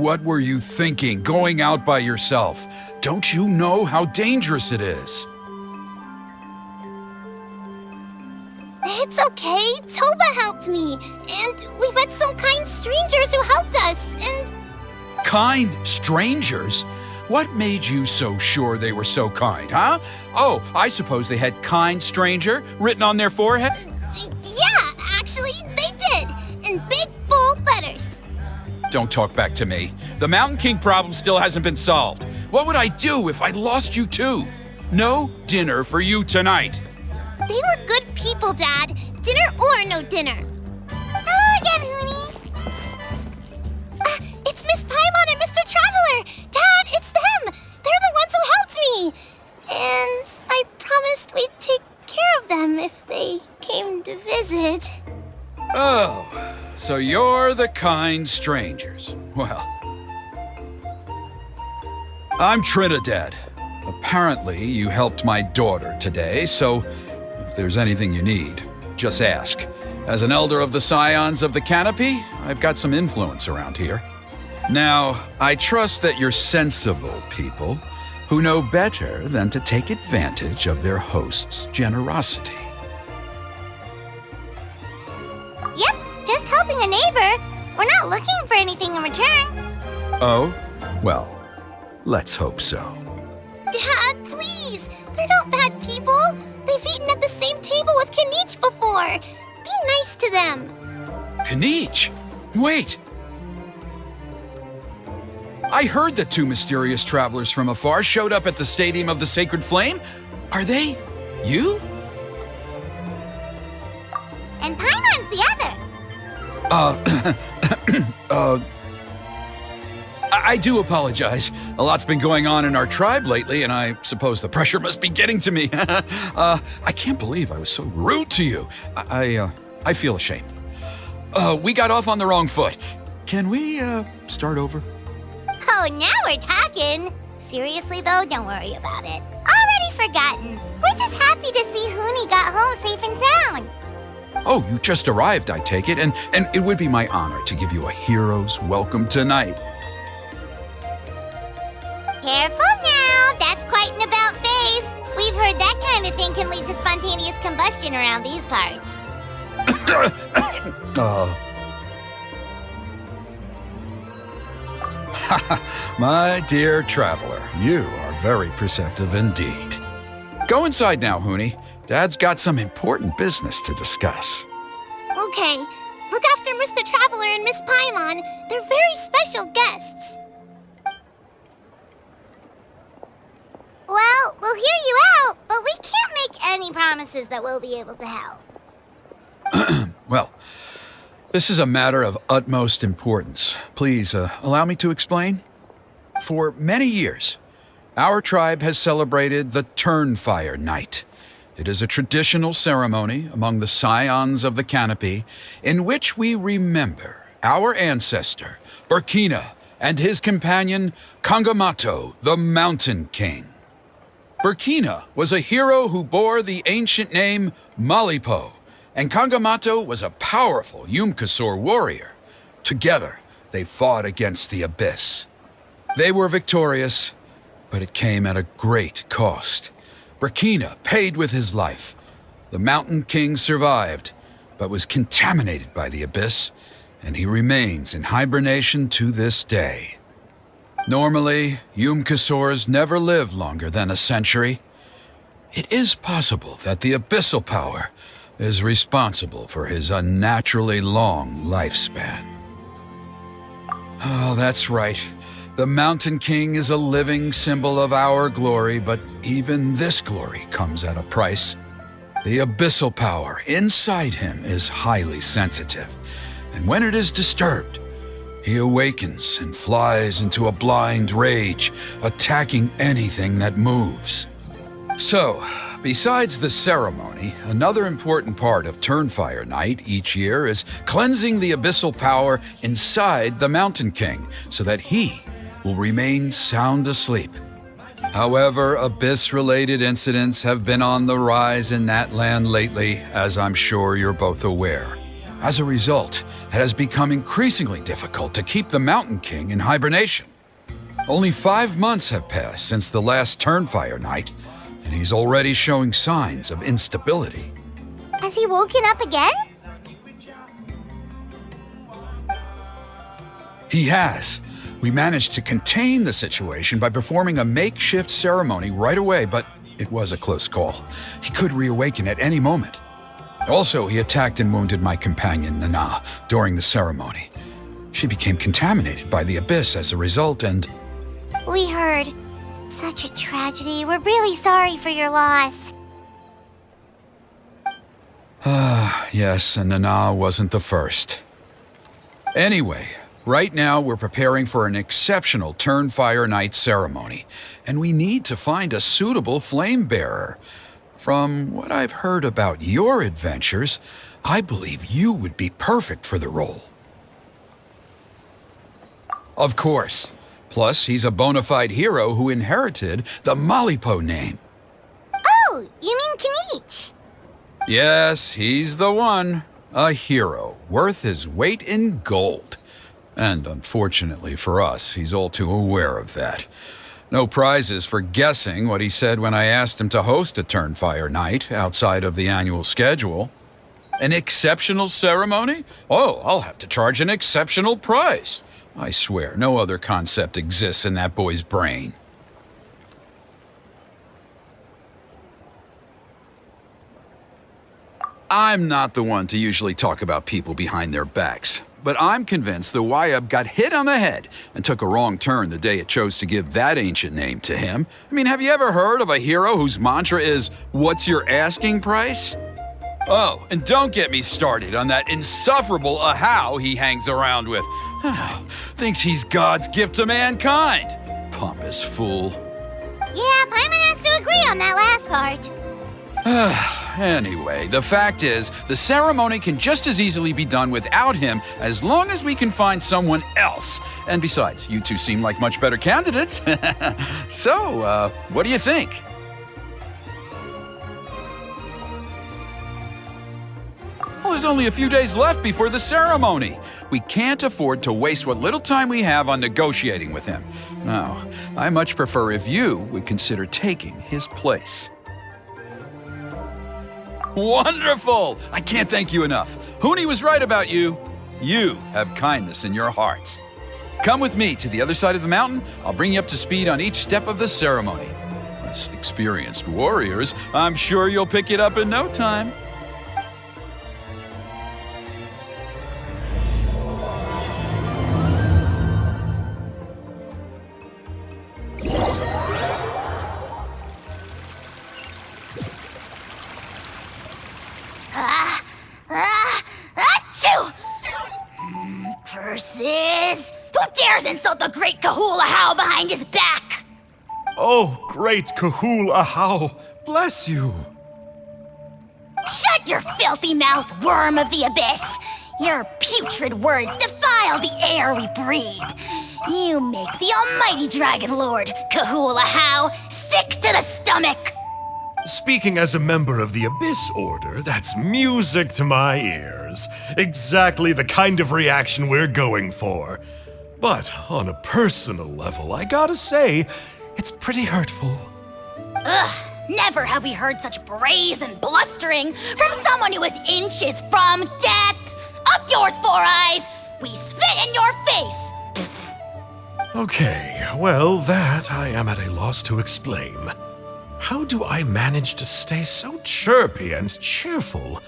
what were you thinking, going out by yourself? Don't you know how dangerous it is? It's okay. Toba helped me. And we met some kind strangers who helped us, and... Kind strangers? What made you so sure they were so kind, huh? Oh, I suppose they had kind stranger written on their forehead? Yeah, actually, they did. In big, bold letters. Don't talk back to me. The Mountain King problem still hasn't been solved. What would I do if I lost you too? No dinner for you tonight. They were good people, Dad. Dinner or no dinner. Hello again, Hoonie. It's Miss Paimon and Mr. Traveler. Dad, it's them. They're the ones who helped me. And I promised we'd take care of them if they came to visit. Oh, so you're the kind strangers. Well, I'm Trinidad. Apparently, you helped my daughter today, so if there's anything you need, just ask. As an elder of the Scions of the Canopy, I've got some influence around here. Now, I trust that you're sensible people who know better than to take advantage of their host's generosity. Yep, just helping a neighbor. We're not looking for anything in return. Oh? Well, let's hope so. Dad, please! They're not bad people. They've eaten at the same table with Kanich before. Be nice to them. Kanich? Wait! I heard that two mysterious travelers from afar showed up at the Stadium of the Sacred Flame. Are they you? And Paimon's the other. I do apologize. A lot's been going on in our tribe lately, and I suppose the pressure must be getting to me. I can't believe I was so rude to you. I feel ashamed. We got off on the wrong foot. Can we, start over? Oh, now we're talking. Seriously, though, don't worry about it. Already forgotten. We're just happy to see Hoonie got home safe and sound. Oh, you just arrived, I take it, and it would be my honor to give you a hero's welcome tonight. Careful now, that's quite an about face. We've heard that kind of thing can lead to spontaneous combustion around these parts. My dear traveler, you are very perceptive indeed. Go inside now, Hoonie. Dad's got some important business to discuss. Okay, look after Mr. Traveler and Miss Paimon. They're very special guests. Well, we'll hear you out, but we can't make any promises that we'll be able to help. Well, this is a matter of utmost importance. Please, allow me to explain. For many years, our tribe has celebrated the Turnfire Night. It is a traditional ceremony among the Scions of the Canopy in which we remember our ancestor, Burkina, and his companion, Kangamato, the Mountain King. Burkina was a hero who bore the ancient name Malipo, and Kangamato was a powerful yunpanqui warrior. Together, they fought against the Abyss. They were victorious, but it came at a great cost. Burkina paid with his life. The Mountain King survived, but was contaminated by the Abyss, and he remains in hibernation to this day. Normally, yunpanqui never live longer than a century. It is possible that the abyssal power is responsible for his unnaturally long lifespan. Oh, that's right. The Mountain King is a living symbol of our glory, but even this glory comes at a price. The abyssal power inside him is highly sensitive, and when it is disturbed, he awakens and flies into a blind rage, attacking anything that moves. So, besides the ceremony, another important part of Turnfire Night each year is cleansing the abyssal power inside the Mountain King so that he will remain sound asleep. However, Abyss-related incidents have been on the rise in that land lately, as I'm sure you're both aware. As a result, it has become increasingly difficult to keep the Mountain King in hibernation. Only 5 months have passed since the last Turnfire night, and he's already showing signs of instability. Has he woken up again? He has. We managed to contain the situation by performing a makeshift ceremony right away, but it was a close call. He could reawaken at any moment. Also, he attacked and wounded my companion, Nana, during the ceremony. She became contaminated by the abyss as a result, and... We heard. Such a tragedy. We're really sorry for your loss. Yes, and Nana wasn't the first. Anyway, right now we're preparing for an exceptional Turnfire Night ceremony, and we need to find a suitable flame bearer. From what I've heard about your adventures, I believe you would be perfect for the role. Of course. Plus, he's a bona fide hero who inherited the Malipo name. Oh, you mean Kinich? Yes, he's the one. A hero, worth his weight in gold. And unfortunately for us, he's all too aware of that. No prizes for guessing what he said when I asked him to host a Turnfire night outside of the annual schedule. An exceptional ceremony? Oh, I'll have to charge an exceptional price. I swear, no other concept exists in that boy's brain. I'm not the one to usually talk about people behind their backs, but I'm convinced the Wayab got hit on the head and took a wrong turn the day it chose to give that ancient name to him. I mean, have you ever heard of a hero whose mantra is, "What's your asking price?" Oh, and don't get me started on that insufferable Ahau he hangs around with. Thinks he's God's gift to mankind. Pompous fool. Yeah, Paimon has to agree on that last part. Anyway, the fact is, the ceremony can just as easily be done without him as long as we can find someone else. And besides, you two seem like much better candidates. So, what do you think? Well, there's only a few days left before the ceremony. We can't afford to waste what little time we have on negotiating with him. No, I much prefer if you would consider taking his place. Wonderful! I can't thank you enough. Huni was right about you. You have kindness in your hearts. Come with me to the other side of the mountain. I'll bring you up to speed on each step of the ceremony. As experienced warriors, I'm sure you'll pick it up in no time. Achoo! Curses! Who dares insult the great Kahul Ahau behind his back? Oh, great Kahul Ahau, bless you. Shut your filthy mouth, worm of the abyss! Your putrid words defile the air we breathe. You make the almighty Dragon Lord, Kahul Ahau, sick to the stomach! Speaking as a member of the Abyss Order, that's music to my ears. Exactly the kind of reaction we're going for. But on a personal level, I gotta say, it's pretty hurtful. Ugh, never have we heard such brazen blustering from someone who is inches from death! Up yours, Four Eyes! We spit in your face! Okay, well, that I am at a loss to explain. How do I manage to stay so chirpy and cheerful?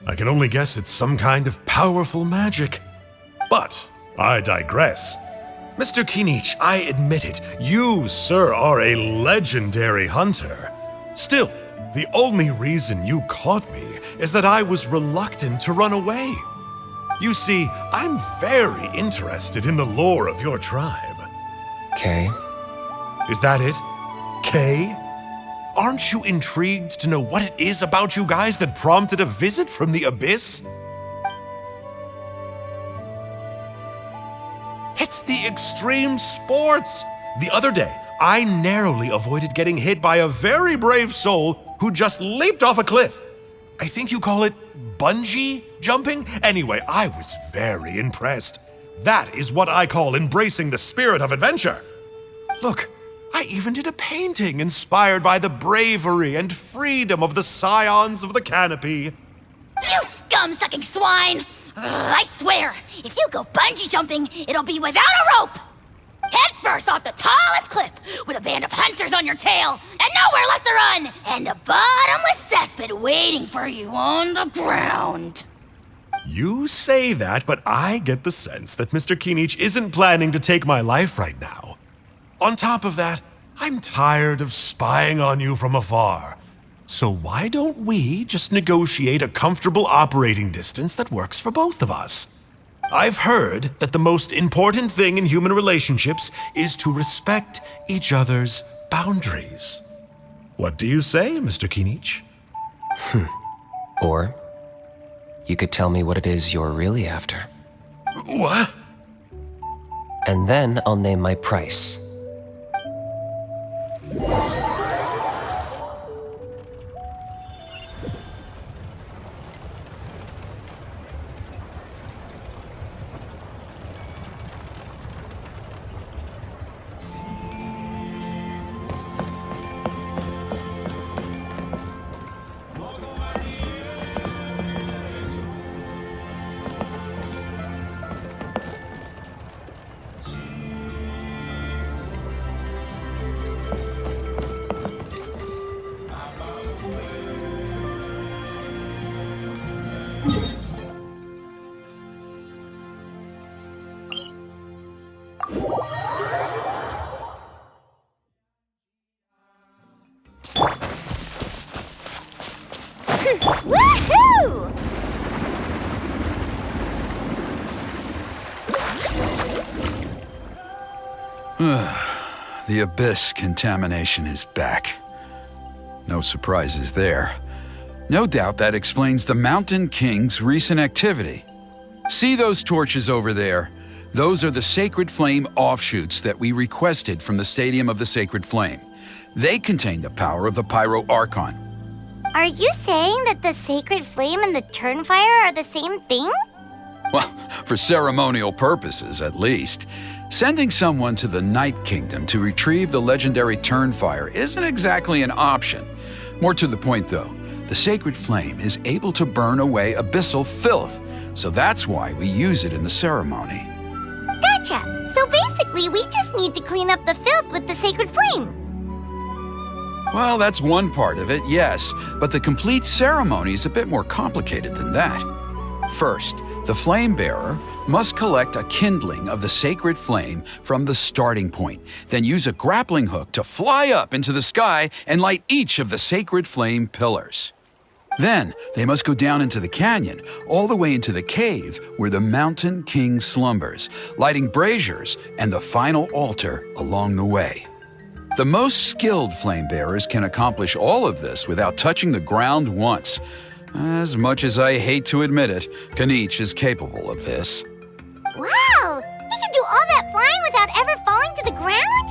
I can only guess it's some kind of powerful magic. But I digress. Mr. Kinich, I admit it, you, sir, are a legendary hunter. Still, the only reason you caught me is that I was reluctant to run away. You see, I'm very interested in the lore of your tribe. Kay? Is that it? Kay? Aren't you intrigued to know what it is about you guys that prompted a visit from the Abyss? It's the extreme sports! The other day, I narrowly avoided getting hit by a very brave soul who just leaped off a cliff. I think you call it bungee jumping? Anyway, I was very impressed. That is what I call embracing the spirit of adventure. Look, I even did a painting inspired by the bravery and freedom of the scions of the canopy. You scum-sucking swine! I swear, if you go bungee jumping, it'll be without a rope! Head first off the tallest cliff, with a band of hunters on your tail, and nowhere left to run, and a bottomless cesspit waiting for you on the ground. You say that, but I get the sense that Mr. Kinich isn't planning to take my life right now. On top of that, I'm tired of spying on you from afar. So why don't we just negotiate a comfortable operating distance that works for both of us? I've heard that the most important thing in human relationships is to respect each other's boundaries. What do you say, Mr. Kinich? Or you could tell me what it is you're really after. What? And then I'll name my price. Woohoo! The abyss contamination is back. No surprises there. No doubt that explains the Mountain King's recent activity. See those torches over there? Those are the Sacred Flame offshoots that we requested from the Stadium of the Sacred Flame. They contain the power of the Pyro Archon. Are you saying that the Sacred Flame and the Turnfire are the same thing? Well, for ceremonial purposes, at least. Sending someone to the Night Kingdom to retrieve the legendary Turnfire isn't exactly an option. More to the point, though, the Sacred Flame is able to burn away abyssal filth, so that's why we use it in the ceremony. Gotcha! So basically, we just need to clean up the filth with the Sacred Flame. Well, that's one part of it, yes, but the complete ceremony is a bit more complicated than that. First, the flame bearer must collect a kindling of the sacred flame from the starting point, then use a grappling hook to fly up into the sky and light each of the sacred flame pillars. Then, they must go down into the canyon, all the way into the cave where the Mountain King slumbers, lighting braziers and the final altar along the way. The most skilled flame bearers can accomplish all of this without touching the ground once. As much as I hate to admit it, Kinich is capable of this. Wow! He can do all that flying without ever falling to the ground?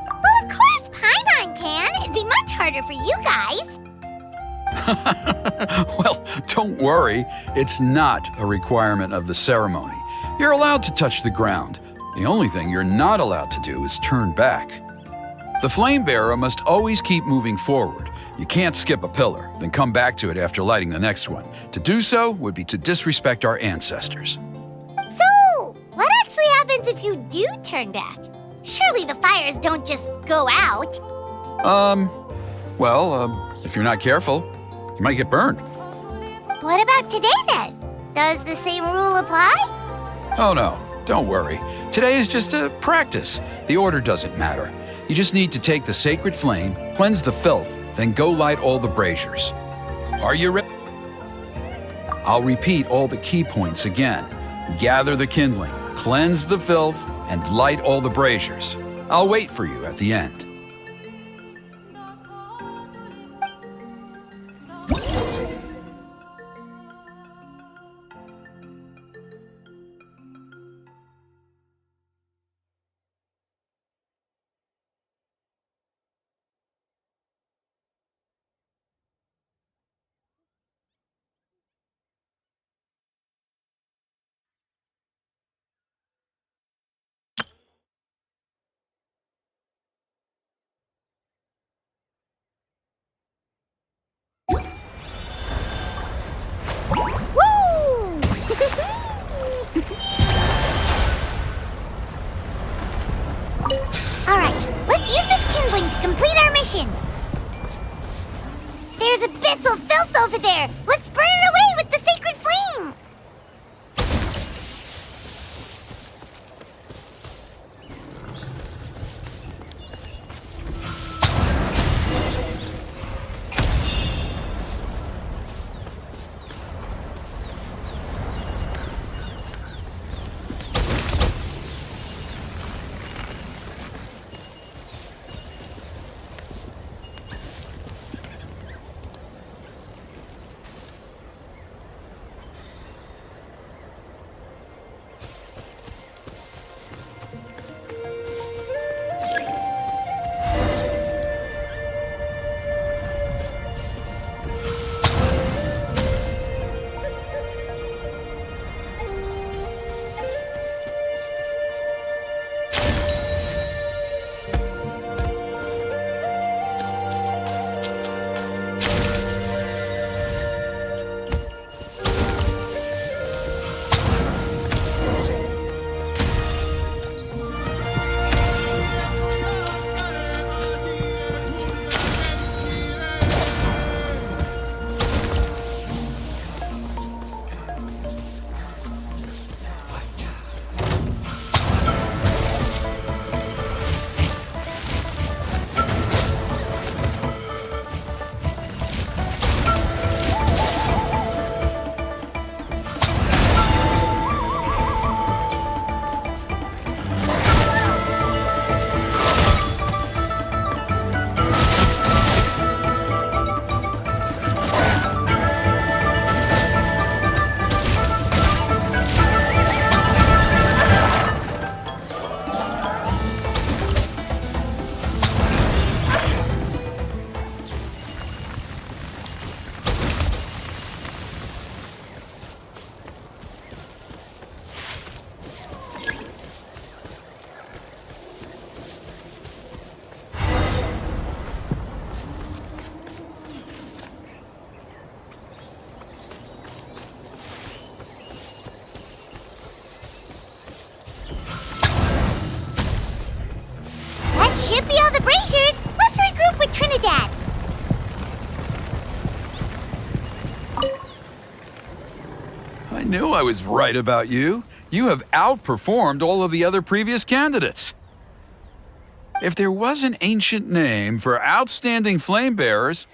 Well, of course Paimon can. It'd be much harder for you guys. Well, don't worry. It's not a requirement of the ceremony. You're allowed to touch the ground. The only thing you're not allowed to do is turn back. The flame bearer must always keep moving forward. You can't skip a pillar, then come back to it after lighting the next one. To do so would be to disrespect our ancestors. So, what actually happens if you do turn back? Surely the fires don't just go out. If you're not careful, you might get burned. What about today then? Does the same rule apply? Oh no, don't worry. Today is just a practice. The order doesn't matter. You just need to take the sacred flame, cleanse the filth, then go light all the braziers. Are you ready? I'll repeat all the key points again. Gather the kindling, cleanse the filth, and light all the braziers. I'll wait for you at the end. scrambling to complete our mission. There's abyssal filth over there. Let's burn it away with the sacred flame. Should be all the braziers. Let's regroup with Trinidad. I knew I was right about you. You have outperformed all of the other previous candidates. If there was an ancient name for outstanding flame bearers,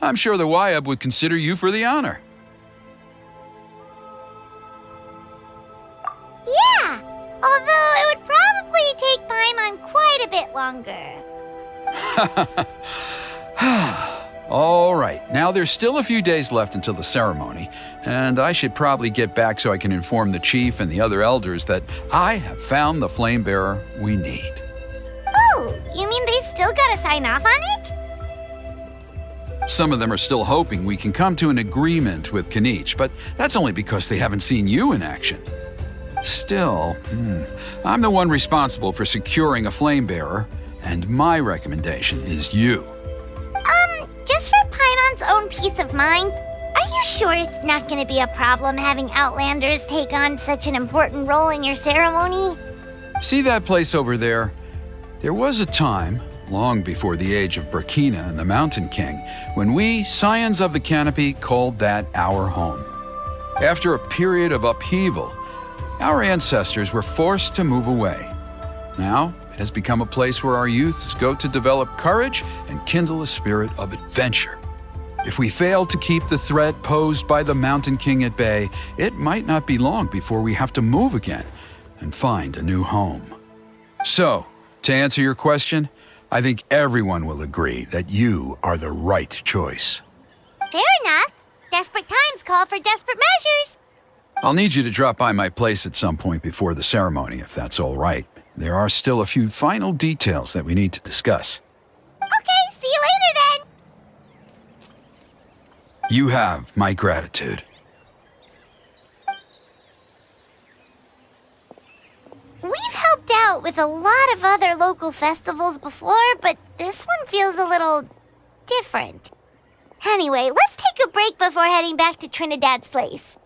I'm sure the Wyab would consider you for the honor. Yeah, although it would probably take Paimon quite a bit longer. All right, now there's still a few days left until the ceremony, and I should probably get back so I can inform the chief and the other elders that I have found the flame bearer we need. Oh, you mean they've still got to sign off on it? Some of them are still hoping we can come to an agreement with Kanich, but that's only because they haven't seen you in action. Still, I'm the one responsible for securing a flame bearer, and my recommendation is you. Just for Paimon's own peace of mind, are you sure it's not going to be a problem having Outlanders take on such an important role in your ceremony? See that place over there? There was a time, long before the age of Burkina and the Mountain King, when we, Scions of the Canopy, called that our home. After a period of upheaval, our ancestors were forced to move away. Now, it has become a place where our youths go to develop courage and kindle a spirit of adventure. If we fail to keep the threat posed by the Mountain King at bay, it might not be long before we have to move again and find a new home. So, to answer your question, I think everyone will agree that you are the right choice. Fair enough. Desperate times call for desperate measures. I'll need you to drop by my place at some point before the ceremony, if that's all right. There are still a few final details that we need to discuss. Okay, see you later then. You have my gratitude. We've helped out with a lot of other local festivals before, but this one feels a little different. Anyway, let's take a break before heading back to Trinidad's place.